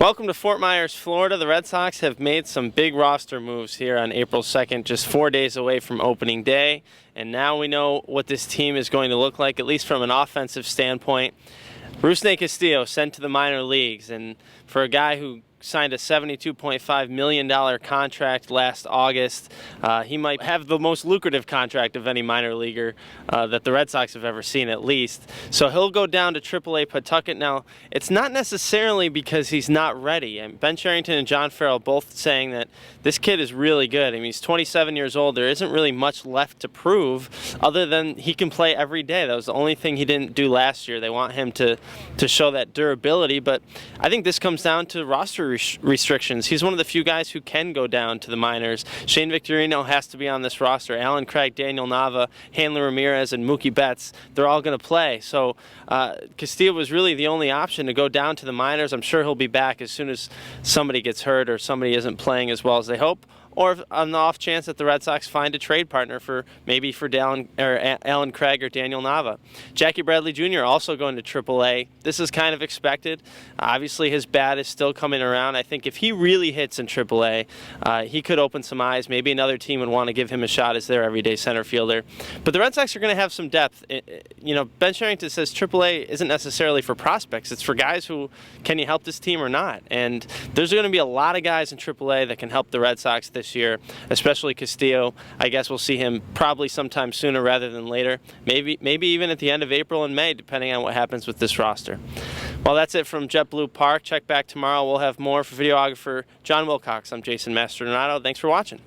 Welcome to Fort Myers, Florida. The Red Sox have made some big roster moves here on April 2nd, just 4 days away from opening day. And now we know what this team is going to look like, at least from an offensive standpoint. Rusney Castillo sent to the minor leagues, and for a guy who signed a $72.5 million contract last August. He might have the most lucrative contract of any minor leaguer that the Red Sox have ever seen, at least. So he'll go down to AAA Pawtucket. Now, it's not necessarily because he's not ready. And Ben Cherington and John Farrell both saying that this kid is really good. I mean, he's 27 years old. There isn't really much left to prove other than he can play every day. That was the only thing he didn't do last year. They want him to show that durability, but I think this comes down to roster restrictions. He's one of the few guys who can go down to the minors. Shane Victorino has to be on this roster. Alan Craig, Daniel Nava, Hanley Ramirez, and Mookie Betts, they're all going to play. So Castillo was really the only option to go down to the minors. I'm sure he'll be back as soon as somebody gets hurt or somebody isn't playing as well as they hope, or if, on the off chance that the Red Sox find a trade partner for Alan Craig or Daniel Nava. Jackie Bradley Jr. also going to AAA. This is kind of expected. Obviously, his bat is still coming around. I think if he really hits in AAA, he could open some eyes. Maybe another team would want to give him a shot as their everyday center fielder. But the Red Sox are going to have some depth. Ben Cherington says AAA isn't necessarily for prospects. It's for guys who, can you help this team or not? And there's going to be a lot of guys in AAA that can help the Red Sox this year, especially Castillo. I guess we'll see him probably sometime sooner rather than later. Maybe even at the end of April and May, depending on what happens with this roster. Well, that's it from JetBlue Park. Check back tomorrow. We'll have more. For videographer John Wilcox, I'm Jason Mastrodonato. Thanks for watching.